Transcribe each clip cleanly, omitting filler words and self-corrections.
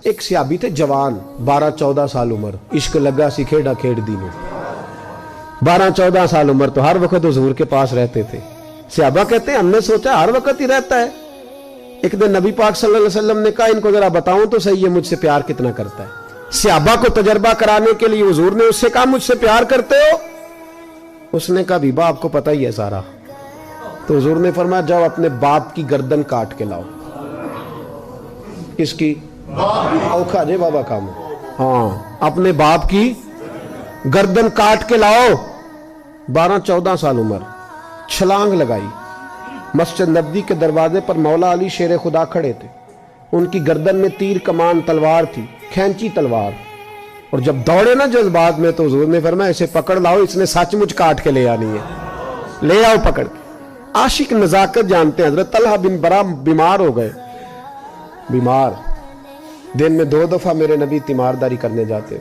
ایک صحابی تھے جوان 12-14 سال عمر, عشق لگا سی کھیڑا کھیڑ دی میں. 12-14 سال عمر تو ہر وقت حضور کے پاس رہتے تھے. صحابہ کہتے ہیں ہم نے سوچا ہر وقت ہی رہتا ہے. ایک دن نبی پاک صلی اللہ علیہ وسلم نے کہا ان کو ذرا بتاؤں تو صحیح ہے مجھ سے پیار کتنا کرتا ہے. صحابہ کو تجربہ کرانے کے لیے حضور نے اس سے کہا مجھ سے پیار کرتے ہو؟ اس نے کہا بیبا آپ کو پتہ ہی ہے سارا. تو حضور نے فرمایا جاؤ اپنے باپ کی گردن کاٹ کے لاؤ. کس کی؟ اوکھا جے بابا کام. ہاں اپنے باپ کی گردن کاٹ کے لاؤ. 12-14 سال عمر, چھلانگ لگائی. مسجد نبوی کے دروازے پر مولا علی شیر خدا کھڑے تھے. ان کی گردن میں تیر کمان تلوار تھی, کھینچی تلوار. اور جب دوڑے نا جذبات میں تو حضور نے فرمایا اسے پکڑ لاؤ, اس نے سچ مچ کاٹ کے لے آنی ہے. لے آؤ پکڑ کے. عاشق نزاکت جانتے ہیں. حضرت طلحہ بن برا بیمار ہو گئے. بیمار, دن میں 2 دفعہ میرے نبی تیمارداری کرنے جاتے.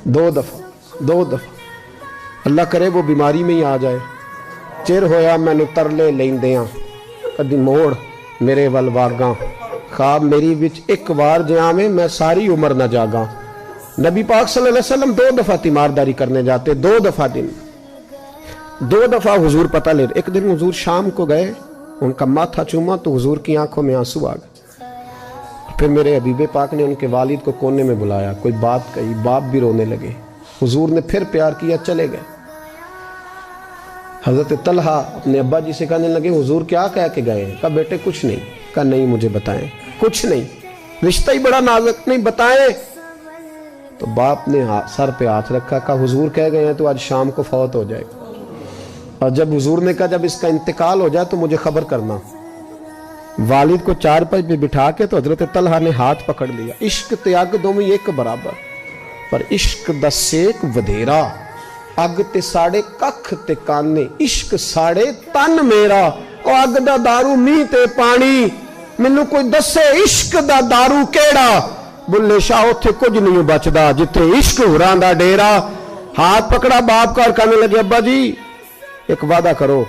2 دفعہ. اللہ کرے وہ بیماری میں ہی آ جائے. چر ہویا میں ترلے لیندیاں کدی موڑ میرے ول واگاں, خواب میری وچ ایک وار جہاں میں ساری عمر نہ جاگاں. نبی پاک صلی اللہ علیہ وسلم 2 دفعہ تیمارداری کرنے جاتے. 2 دفعہ دن, 2 دفعہ حضور پتہ لے. ایک دن حضور شام کو گئے, ان کا ماتھا چوما تو حضور کی آنکھوں میں آنسو آ گئے. پھر میرے حبیب پاک نے ان کے والد کو کونے میں بلایا, کوئی بات کہی, باپ بھی رونے لگے. حضور نے پھر پیار کیا, چلے گئے. حضرت طلحہ اپنے ابا جی سے کہنے لگے حضور کیا کہہ کے گئے؟ کہا بیٹے کچھ نہیں. کہا نہیں مجھے بتائیں. کچھ نہیں, رشتہ ہی بڑا نازک, نہیں بتائیں. تو باپ نے سر پہ ہاتھ رکھا, کہا حضور کہہ گئے ہیں تو آج شام کو فوت ہو جائے گا. اور جب حضور نے کہا جب اس کا انتقال ہو جائے تو مجھے خبر کرنا. والد کو چارپائی پہ بٹھا کے تو حضرت طلحہ نے ہاتھ پکڑ لیا. عشق تیاگ دو میں ایک برابر, پر عشق دا سیک ودھیرا. اگ تے ساڑے ککھ تے کانے, عشق ساڑے تن میرا. او اگ دا دارو می تے پانی, مینوں کوئی دسے عشق دا دارو کیڑا. بلے شاہ اتھے کچھ نہیں بچدا جتھے عشق ہوراں دا ڈیرا. ہاتھ پکڑا باپ کا اور کہنے لگے ابا جی ایک وعدہ کرو,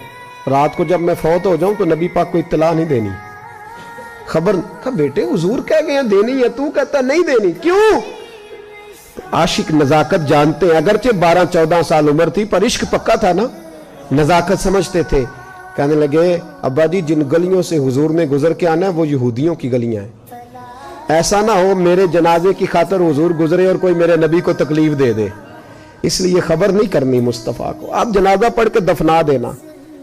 رات کو جب میں فوت ہو جاؤں تو نبی پاک کو اطلاع نہیں دینی. خبر. کہا بیٹے حضور کہہ گئے ہیں دینی ہے, تو کہتا نہیں دینی, کیوں؟ عاشق نزاکت جانتے ہیں. اگرچہ 12-14 سال عمر تھی پر عشق پکا تھا نا, نزاکت سمجھتے تھے. کہنے لگے ابا جی جن گلیوں سے حضور نے گزر کے آنا ہے وہ یہودیوں کی گلیاں ہیں. ایسا نہ ہو میرے جنازے کی خاطر حضور گزرے اور کوئی میرے نبی کو تکلیف دے دے, اس لیے خبر نہیں کرنی مصطفیٰ کو. آپ جنازہ پڑھ کے دفنا دینا.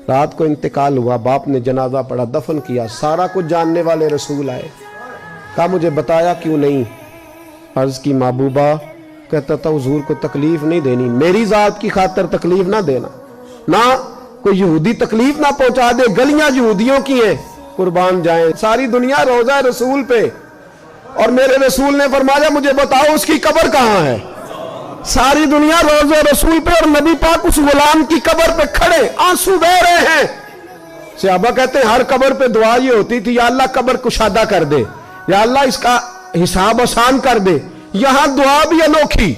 رات کو انتقال ہوا, باپ نے جنازہ پڑھا, دفن کیا. سارا کچھ جاننے والے رسول آئے. کہا مجھے بتایا کیوں نہیں؟ عرض کی محبوبہ. کہتا تھا حضور کو تکلیف نہیں دینی, میری ذات کی خاطر تکلیف نہ دینا, نہ کوئی یہودی تکلیف نہ پہنچا دے. گلیاں یہودیوں کی ہیں, قربان جائیں. ساری دنیا روضہ رسول پہ, اور میرے رسول نے فرمایا مجھے بتاؤ اس کی قبر کہاں ہے. ساری دنیا روضہ رسول پہ, اور نبی پاک اس غلام کی قبر پہ کھڑے آنسو بہہ رہے ہیں. صحابہ کہتے ہیں ہر قبر پہ دعا یہ ہوتی تھی یا اللہ قبر کشادہ کر دے, یا اللہ اس کا حساب آسان کر دے. یہاں دعا بھی انوکھی,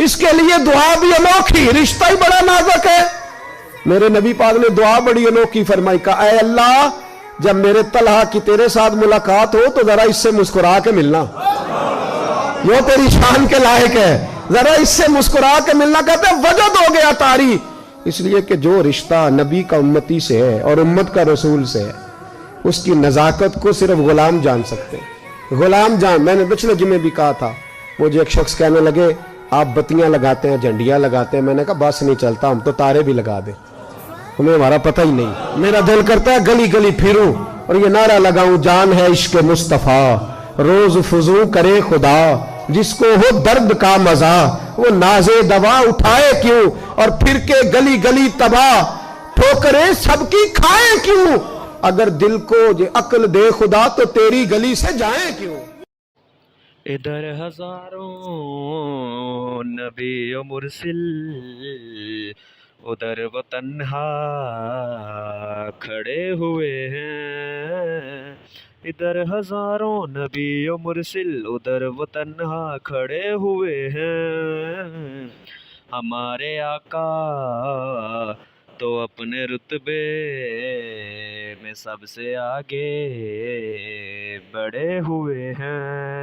اس کے لیے دعا بھی انوکھی, رشتہ ہی بڑا نازک ہے. میرے نبی پاک نے دعا بڑی انوکھی فرمائی. کہا اے اللہ جب میرے طلحہ کی تیرے ساتھ ملاقات ہو تو ذرا اس سے مسکرا کے ملنا, یہ تیری شان کے لائق ہے, ذرا اس سے مسکرا کے ملنا. کہتے ہیں وجد ہو گیا طاری, اس لیے کہ جو رشتہ نبی کا امتی سے ہے اور امت کا رسول سے ہے اس کی نزاکت کو صرف غلام جان سکتے ہیں. غلام جان. میں نے پچھلے جمعے بھی کہا تھا, مجھے ایک شخص کہنے لگے آپ بتیاں لگاتے ہیں, جھنڈیاں لگاتے ہیں. میں نے کہا بس نہیں چلتا, ہم تو تارے بھی لگا دیں, ہمیں ہمارا پتہ ہی نہیں. میرا دل کرتا ہے گلی گلی پھروں اور یہ نعرہ لگاؤں جان ہے عشق مصطفیٰ, روز فضو کرے خدا, جس کو ہو درد کا مزہ وہ نازے دوا اٹھائے کیوں, اور پھر کے گلی گلی تباہ ٹھوکریں سب کی کھائے کیوں. اگر دل کو عقل دے خدا تو تیری گلی سے جائیں کیوں. ادھر ہزاروں نبی و مرسل, ادھر وہ تنہا کھڑے ہوئے ہیں. ادھر ہزاروں نبی و مرسل, ادھر وہ تنہا کھڑے ہوئے ہیں. ہمارے آقا تو اپنے رتبے میں سب سے آگے بڑھے ہوئے ہیں.